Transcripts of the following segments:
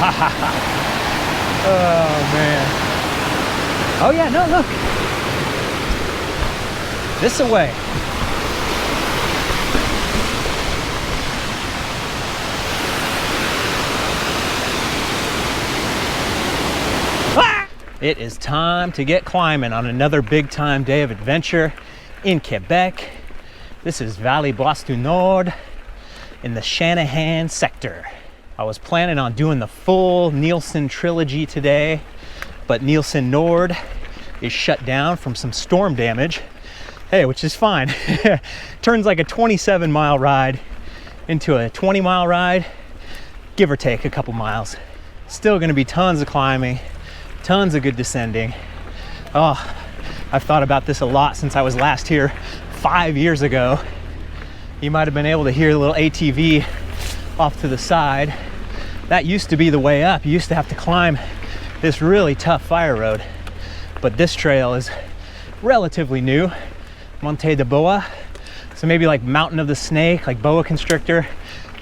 Oh man. Oh yeah, no, look. This away. It is time to get climbing on another big time day of adventure in Quebec. This is Vallée du Nord in the Channahon sector. I was planning on doing the full Nielsen trilogy today, but Nielsen Nord is shut down from some storm damage. Hey, which is fine. Turns like a 27-mile ride into a 20-mile ride, give or take a couple miles. Still gonna be tons of climbing, tons of good descending. Oh, I've thought about this a lot since I was last here 5 years ago. You might have been able to hear a little ATV off to the side. That used to be the way up. You used to have to climb this really tough fire road. But this trail is relatively new. Monte de Boa. So maybe like Mountain of the Snake, like boa constrictor.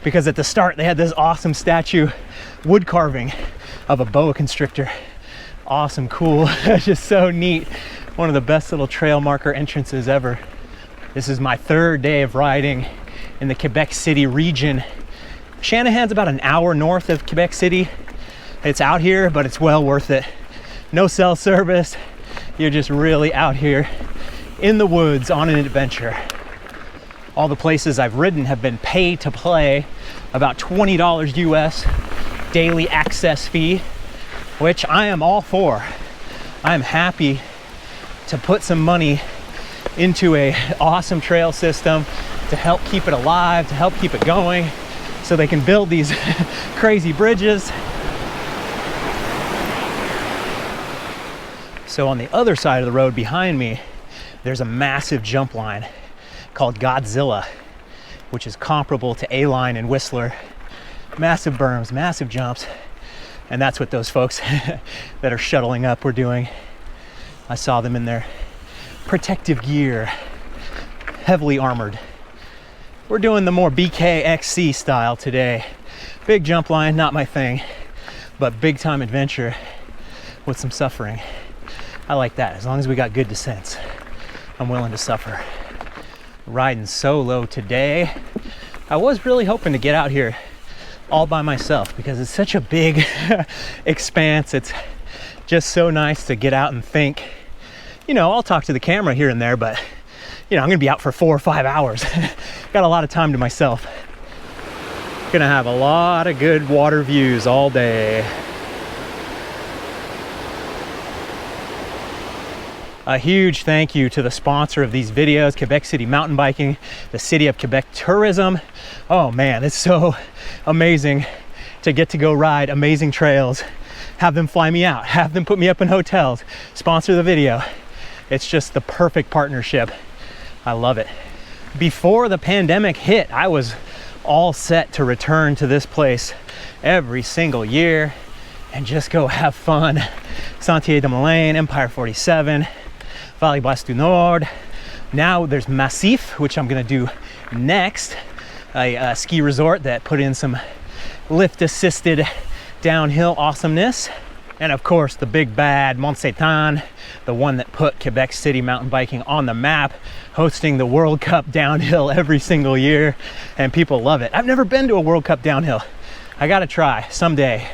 Because at the start they had this awesome statue wood carving of a boa constrictor. Awesome, cool, just so neat. One of the best little trail marker entrances ever. This is my third day of riding in the Quebec City region. Channahon's about an hour north of Quebec City. It's out here, but it's well worth it. No cell service. You're just really out here in the woods on an adventure. All the places I've ridden have been pay to play, about $20 US daily access fee, which I am all for. I am happy to put some money into a awesome trail system to help keep it alive, to help keep it going, so they can build these crazy bridges. So on the other side of the road behind me, there's a massive jump line called Godzilla, which is comparable to A-Line and Whistler. Massive berms, massive jumps. And that's what those folks that are shuttling up were doing. I saw them in their protective gear, heavily armored. We're doing the more BKXC style today. Big jump line, not my thing, but big time adventure with some suffering. I like that. As long as we got good descents, I'm willing to suffer. Riding solo today. I was really hoping to get out here all by myself because it's such a big expanse. It's just so nice to get out and think. You know, I'll talk to the camera here and there, but you know, I'm gonna be out for 4 or 5 hours. Got a lot of time to myself. Gonna have a lot of good water views all day. A huge thank you to the sponsor of these videos, Quebec City Mountain Biking, the City of Quebec Tourism. Oh man, it's so amazing to get to go ride amazing trails, have them fly me out, have them put me up in hotels, sponsor the video. It's just the perfect partnership. I love it. Before the pandemic hit, I was all set to return to this place every single year and just go have fun. Sentier de Malane, Empire 47, Vallée du Nord. Now there's Massif, which I'm gonna do next, a ski resort that put in some lift-assisted downhill awesomeness. And of course, the big bad Mont-Saint-Anne, the one that put Quebec City mountain biking on the map, hosting the World Cup downhill every single year, and people love it. I've never been to a World Cup downhill. I gotta try someday.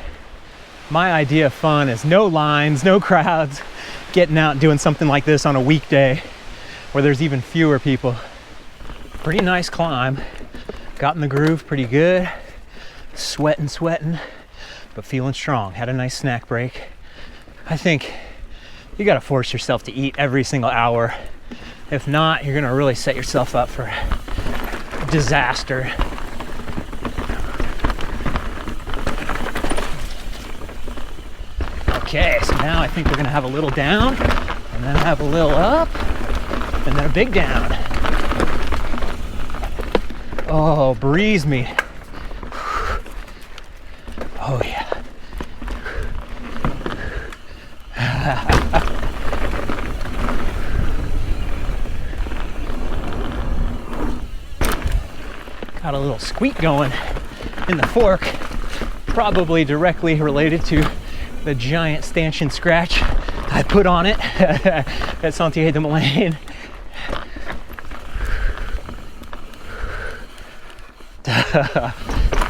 My idea of fun is no lines, no crowds, getting out and doing something like this on a weekday where there's even fewer people. Pretty nice climb. Got in the groove pretty good. Sweating, but feeling strong. Had a nice snack break. I think you gotta force yourself to eat every single hour. If not, you're gonna really set yourself up for disaster. Okay, so now I think we're gonna have a little down, and then have a little up, and then a big down. Oh, breeze me. Oh yeah. Got a little squeak going in the fork. probably directly related to the giant stanchion scratch I put on it at Sentier-de-Moline.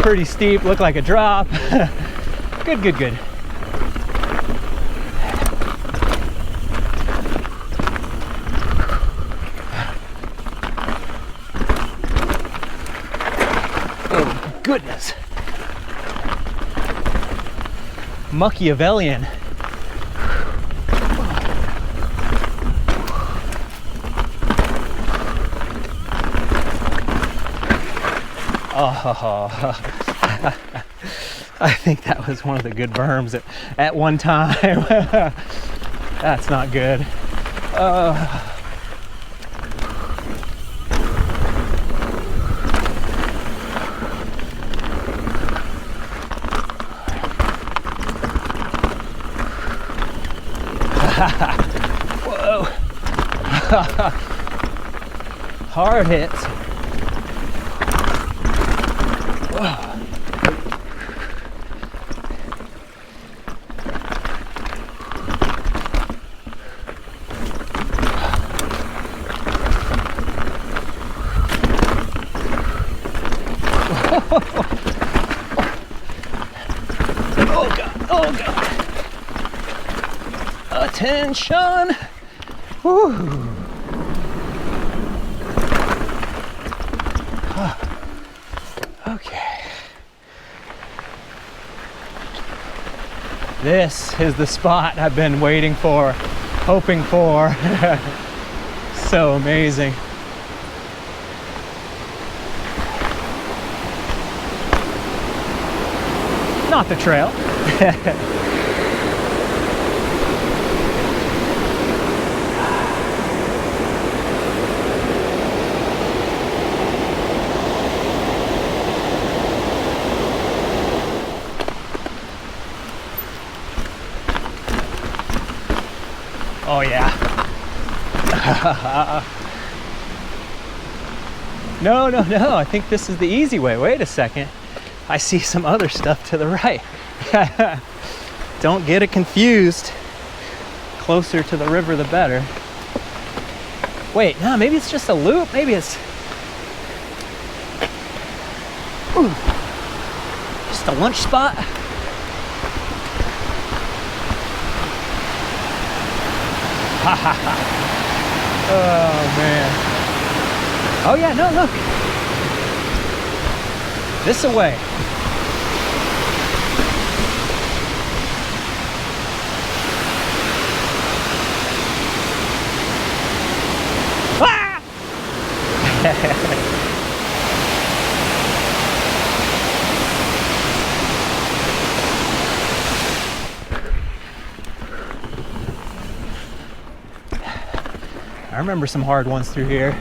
Pretty steep, looked like a drop. Good, good, good. Oh, goodness. Machiavellian. Oh, I think that was one of the good berms at one time. That's not good. Whoa. Hard hits. Oh God, oh God. Attention. Whew. Okay. This is the spot I've been waiting for, hoping for. So amazing. Not the trail. Oh yeah. No, no, no. I think this is the easy way. Wait a second. I see some other stuff to the right. Don't get it confused. Closer to the river, the better. Wait, no, maybe it's just a loop. Maybe it's just a lunch spot. Oh man. Oh yeah, no, look. This away. Ah! I remember some hard ones through here.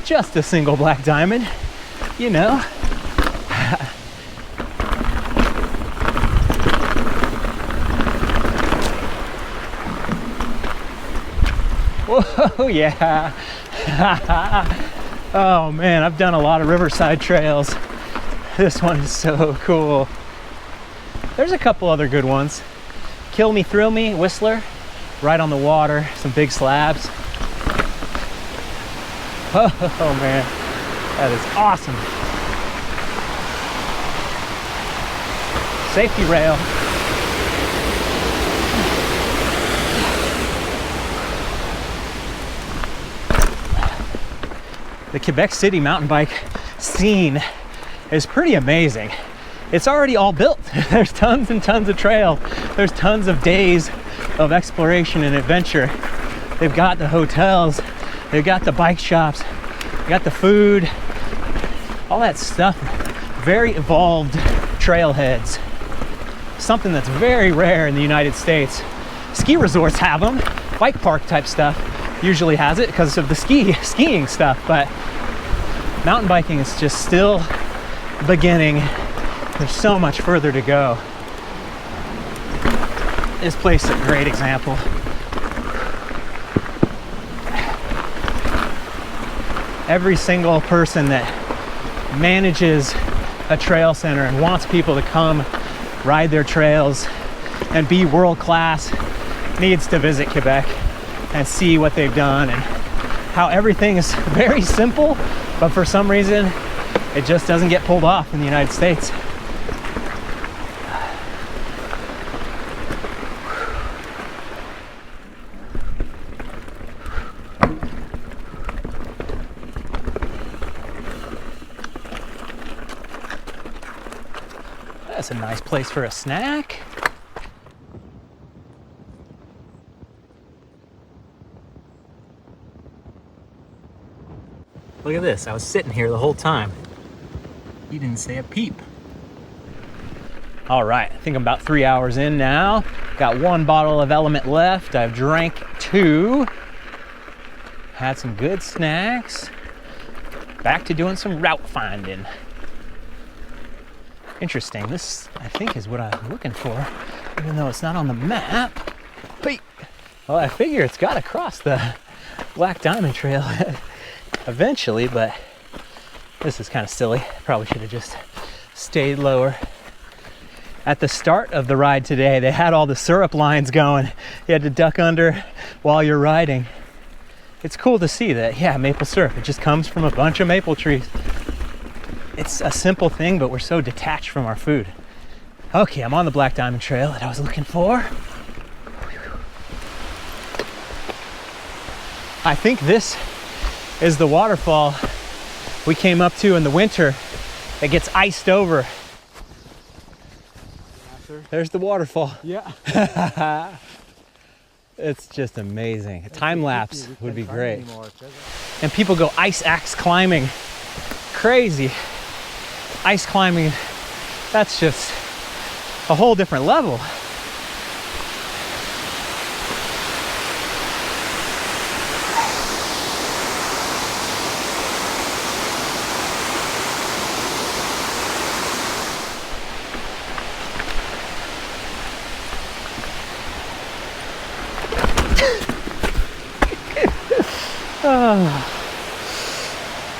Just a single black diamond, you know. Whoa, yeah. Oh man, I've done a lot of riverside trails. This one is so cool. There's a couple other good ones. Kill Me, Thrill Me, Whistler, right on the water, some big slabs. Oh man, that is awesome. Safety rail. The Quebec City mountain bike scene is pretty amazing. It's already all built. There's tons and tons of trail. There's tons of days of exploration and adventure. They've got the hotels, they've got the bike shops, they got the food, all that stuff. Very evolved trailheads. something that's very rare in the United States. Ski resorts have them, bike park type stuff usually has it because of the skiing stuff, but mountain biking is just still beginning. There's so much further to go. This place is a great example. Every single person that manages a trail center and wants people to come ride their trails and be world class needs to visit Quebec and see what they've done and how everything is very simple, but for some reason it just doesn't get pulled off in the United States. That's a nice place for a snack. Look at this, I was sitting here the whole time. He didn't say a peep. All right, I think I'm about 3 hours in now. Got 1 bottle of Element left. I've drank 2. Had some good snacks. Back to doing some route finding. Interesting, this I think is what I'm looking for, even though it's not on the map. Peep. Well, I figure it's got to cross the Black Diamond Trail eventually, but this is kind of silly. Probably should have just stayed lower. At the start of the ride today, they had all the syrup lines going. You had to duck under while you're riding. It's cool to see that, yeah, maple syrup, it just comes from a bunch of maple trees. It's a simple thing, but we're so detached from our food. Okay, I'm on the Black Diamond Trail that I was looking for. I think this is the waterfall we came up to in the winter that gets iced over. There's the waterfall. Yeah. It's just amazing. A time lapse would be great. And people go ice axe climbing. Crazy. Ice climbing, that's just a whole different level.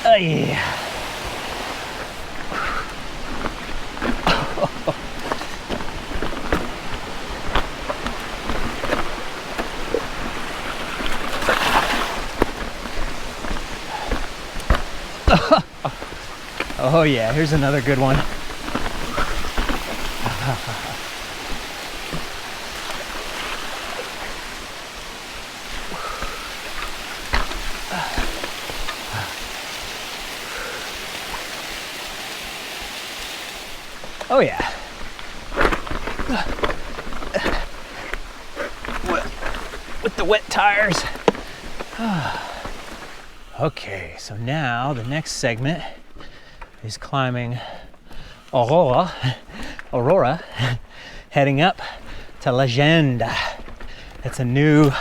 Oh yeah. Oh yeah, here's another good one. Oh yeah. With the wet tires. Okay, so now the next segment is climbing Aurora, heading up to Legende. It's a new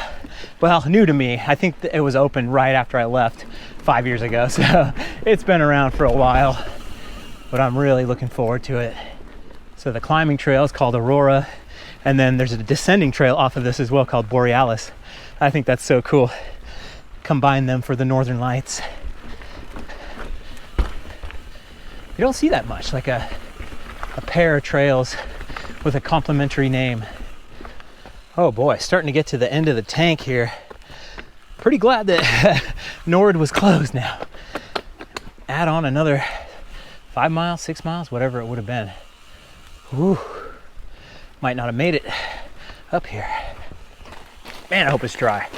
to me. I think it was opened right after I left 5 years ago, so it's been around for a while, but I'm really looking forward to it. So the climbing trail is called Aurora, and then there's a descending trail off of this as well called Borealis. I think that's so cool. Combine them for the Northern Lights. You don't see that much, like a pair of trails with a complementary name. Oh boy, starting to get to the end of the tank here. Pretty glad that Nord was closed now. Add on another 5 miles, 6 miles, whatever it would have been. Whew. Might not have made it up here. Man, I hope it's dry.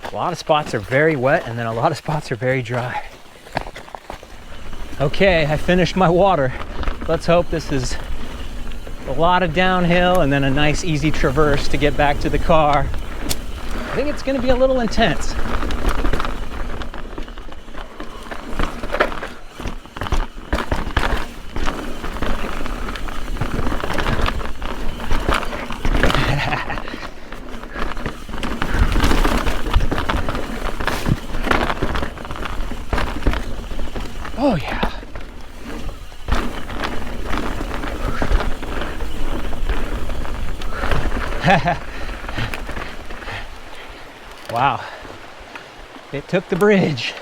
A lot of spots are very wet, and then a lot of spots are very dry. Okay, I finished my water. Let's hope this is a lot of downhill and then a nice easy traverse to get back to the car. I think it's gonna be a little intense. Wow. It took the bridge.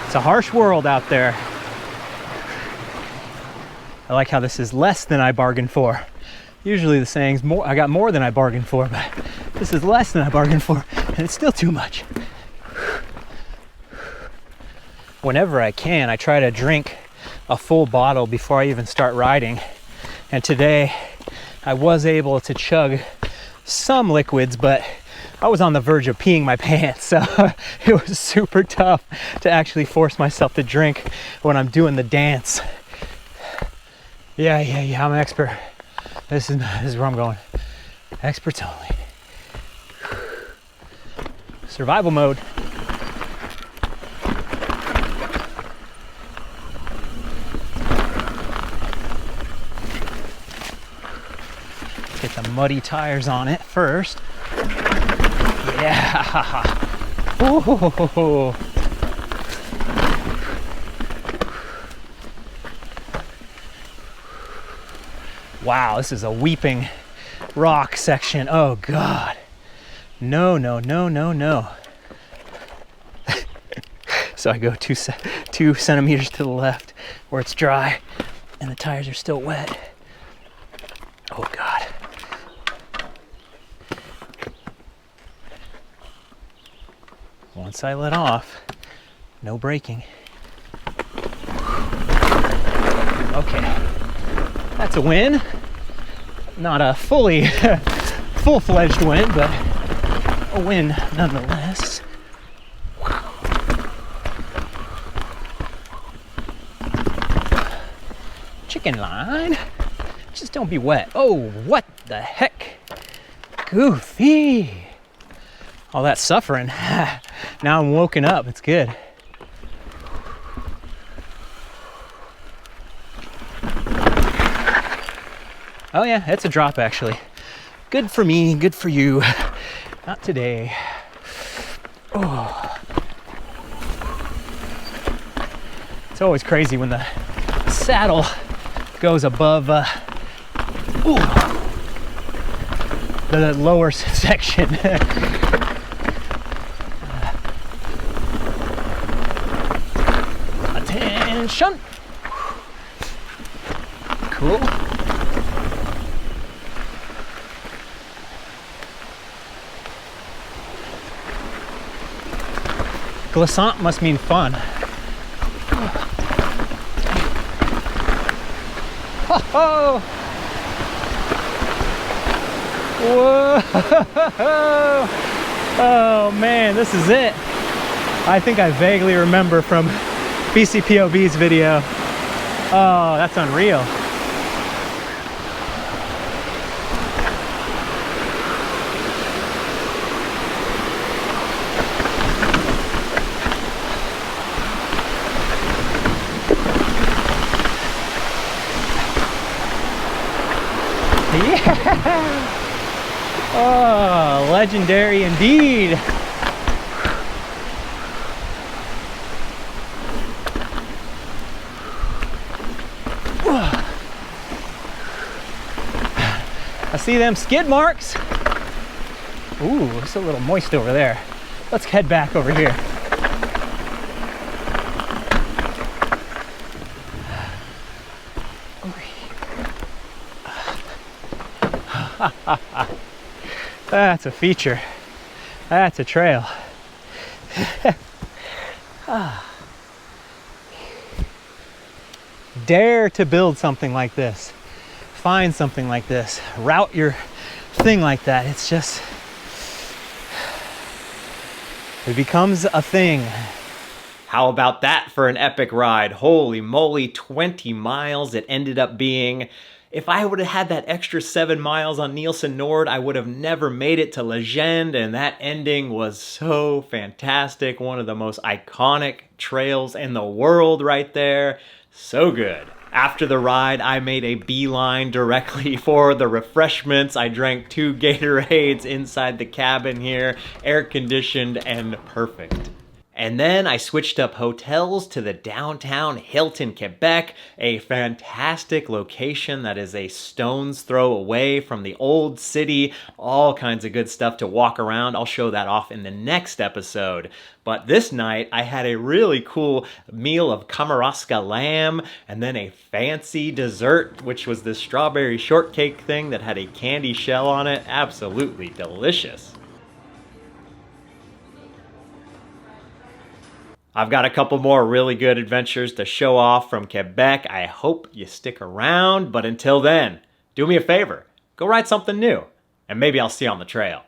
It's a harsh world out there. I like how this is less than I bargained for. Usually the saying's more, I got more than I bargained for, but this is less than I bargained for, and it's still too much. Whenever I can, I try to drink a full bottle before I even start riding. And today I was able to chug some liquids, but I was on the verge of peeing my pants, so it was super tough to actually force myself to drink when I'm doing the dance. Yeah, I'm an expert. This is where I'm going. Experts only. Survival mode. Get the muddy tires on it first. Yeah. Ooh. Wow, this is a weeping rock section. Oh God. No. So I go two centimeters to the left where it's dry and the tires are still wet. Oh God. Once I let off, no braking. Okay, that's a win. Not a fully full-fledged win, but a win nonetheless. Chicken line. Just don't be wet. Oh, what the heck? Goofy. All that suffering. Now I'm woken up. It's good. Oh yeah, it's a drop actually. Good for me, good for you. Not today. Oh. It's always crazy when the saddle goes above the lower section. Attention. Cool. Glissant must mean fun. Oh! Whoa! Oh man, this is it. I think I vaguely remember from BCPOV's video. Oh, that's unreal. Yeah! Oh, legendary indeed. I see them skid marks. Ooh, it's a little moist over there. Let's head back over here. That's a feature. That's a trail. Dare to build something like this. Find something like this. Route your thing like that. It's just, it becomes a thing. How about that for an epic ride? Holy moly, 20 miles it ended up being. If I would have had that extra 7 miles on Nielsen Nord, I would have never made it to Legend, and that ending was so fantastic. One of the most iconic trails in the world right there. So good. After the ride, I made a beeline directly for the refreshments. I drank 2 Gatorades inside the cabin here, air conditioned and perfect. And then I switched up hotels to the downtown Hilton, Quebec, a fantastic location that is a stone's throw away from the old city. All kinds of good stuff to walk around. I'll show that off in the next episode. But this night, I had a really cool meal of Kamaraska lamb and then a fancy dessert, which was this strawberry shortcake thing that had a candy shell on it. Absolutely delicious. I've got a couple more really good adventures to show off from Quebec. I hope you stick around, but until then, do me a favor, go ride something new, and maybe I'll see you on the trail.